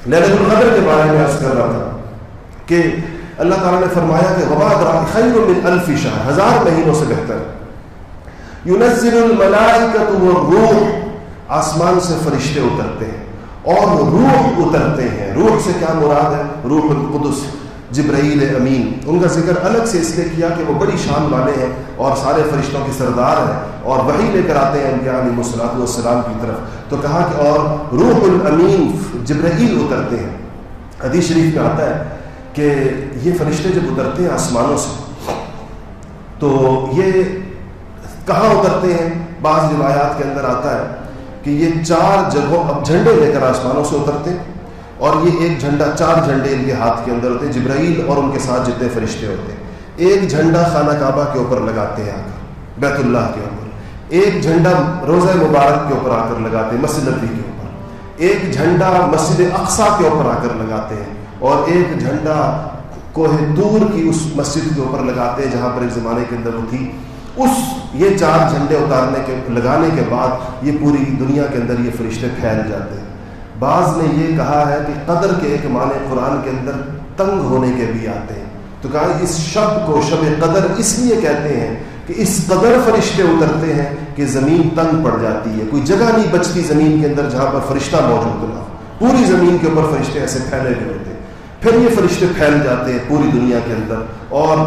لیلۃ القدر کے بارے میں عرض کر رہا تھا کہ اللہ تعالیٰ نے فرمایا کہ وما ادراک خیر من الف شہر، 1000 مہینوں سے بہتر. ينزل الملائکۃ والروح، آسمان سے فرشتے اترتے ہیں اور روح اترتے ہیں. روح سے کیا مراد ہے؟ روح القدس، جبرائیل امین. ان کا ذکر الگ سے اس لیے کیا کہ وہ بڑی شان والے ہیں اور سارے فرشتوں کے سردار ہیں اور وحی لے کر آتے ہیں انبیاء علیہ الصلوۃ والسلام کی طرف. تو کہا کہ اور روح الامین جبرائیل اترتے ہیں. حدیث شریف میں آتا ہے کہ یہ فرشتے جب اترتے ہیں آسمانوں سے تو یہ کہاں اترتے ہیں؟ بعض روایات کے اندر آتا ہے کہ یہ 4 جگہوں اب جھنڈے لے کر آسمانوں سے اترتے ہیں اور یہ ایک جھنڈا، 4 جھنڈے ان کے ہاتھ کے اندر ہوتے ہیں، جبرائیل اور ان کے ساتھ جتنے فرشتے ہوتے ہیں. ایک جھنڈا خانہ کعبہ کے اوپر لگاتے ہیں آ کر بیت اللہ کے اوپر، ایک جھنڈا روضہ مبارک کے اوپر آ کر لگاتے ہیں مسجد نبوی کے اوپر، ایک جھنڈا مسجد اقصیٰ کے اوپر آ کر لگاتے ہیں اور ایک جھنڈا کوہ طور کی اس مسجد کے اوپر لگاتے ہیں جہاں پر ایک زمانے کے اندر وہ تھی. یہ 4 جھنڈے لگانے کے بعد یہ پوری دنیا کے اندر یہ فرشتے پھیل جاتے ہیں. بعض نے یہ کہا ہے کہ قدر کے ایک معنی قرآن کے اندر تنگ ہونے کے بھی آتے ہیں. تو کہا اس شب کو شب قدر اس لیے کہتے ہیں کہ اس قدر فرشتے اترتے ہیں کہ زمین تنگ پڑ جاتی ہے، کوئی جگہ نہیں بچتی زمین کے اندر جہاں پر فرشتہ موجود نہ ہو. پوری زمین کے اوپر فرشتے ایسے پھیلے ہوئے ہوتے ہیں. پھر یہ فرشتے پھیل جاتے ہیں پوری دنیا کے اندر اور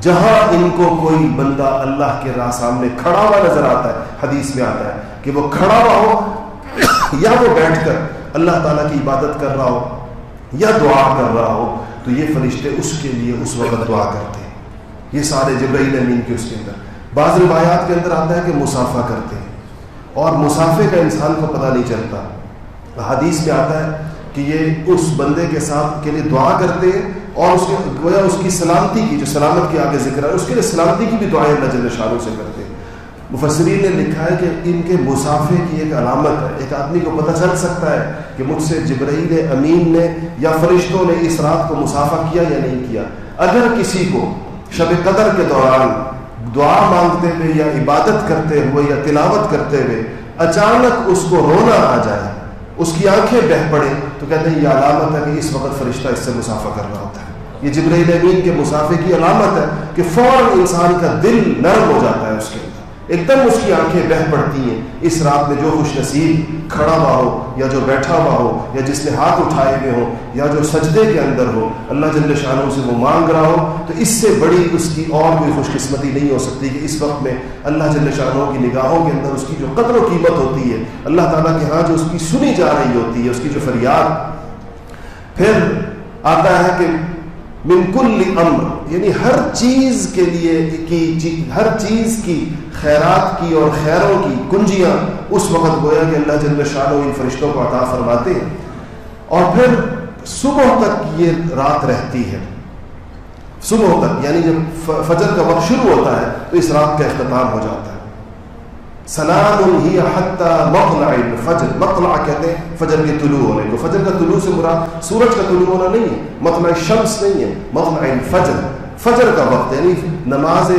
جہاں ان کو کوئی بندہ اللہ کے راہ سامنے کھڑا ہوا نظر آتا ہے، حدیث میں آتا ہے کہ وہ کھڑا ہوا ہو یا وہ بیٹھ کر اللہ تعالیٰ کی عبادت کر رہا ہو یا دعا کر رہا ہو، تو یہ فرشتے اس کے لیے اس وقت دعا کرتے ہیں. یہ سارے جبرائیل امین کے اس کے اندر. بعض روایات کے اندر آتا ہے کہ مسافہ کرتے ہیں اور مسافے کا انسان کو پتہ نہیں چلتا. حدیث میں آتا ہے کہ یہ اس بندے کے ساتھ کے لیے دعا کرتے ہیں اور اس کے گویا اس کی سلامتی کی، جو سلامت کے آگے ذکر ہے اس کے لیے سلامتی کی بھی دعائیں اللہ جل شانہ سے کرتے ہیں. مفسرین نے لکھا ہے کہ ان کے مسافے کی ایک علامت ہے. ایک آدمی کو پتہ چل سکتا ہے کہ مجھ سے جبرائیل امین نے یا فرشتوں نے اس رات کو مسافہ کیا یا نہیں کیا. اگر کسی کو شب قدر کے دوران دعا مانگتے ہوئے یا عبادت کرتے ہوئے یا تلاوت کرتے ہوئے اچانک اس کو رونا آ جائے، اس کی آنکھیں بہہ پڑے، تو کہتے ہیں یہ علامت ہے کہ اس وقت فرشتہ اس سے مسافہ کر رہا ہوتا ہے. یہ جبرائیل امین کے مسافے کی علامت ہے کہ فوراً انسان کا دل نرم ہو جاتا ہے، اس کے ایک دم اس کی آنکھیں بہہ پڑتی ہیں. اس رات میں جو خوش نصیب کھڑا ہوا ہو یا جو بیٹھا ہوا ہو یا جس نے ہاتھ اٹھائے ہوئے ہو یا جو سجدے کے اندر ہو، اللہ جل شانہ سے وہ مانگ رہا ہو، تو اس سے بڑی اس کی اور کوئی خوش قسمتی نہیں ہو سکتی کہ اس وقت میں اللہ جل شانہ کی نگاہوں کے اندر اس کی جو قدر و قیمت ہوتی ہے، اللہ تعالیٰ کے ہاں جو اس کی سنی جا رہی ہوتی ہے، اس کی جو فریاد. پھر آتا ہے کہ من کل امر، یعنی ہر چیز کے لیے ہر چیز کی خیرات کی اور خیروں کی کنجیاں اس وقت گویا کہ اللہ جل شانہ ان فرشتوں کو عطا فرماتے ہیں. اور پھر صبح تک یہ رات رہتی ہے. صبح تک یعنی جب فجر کا وقت شروع ہوتا ہے تو اس رات کا اختتام ہو جاتا ہے. سلام ہی حتی مطلع الفجر. مطلع کہتے ہیں فجر کے طلوع ہونے کو. فجر کا طلوع سے مراد سورج کا طلوع ہونا نہیں ہے، مطلع شمس نہیں ہے، مطلع الفجر، فجر کا وقت یعنی نماز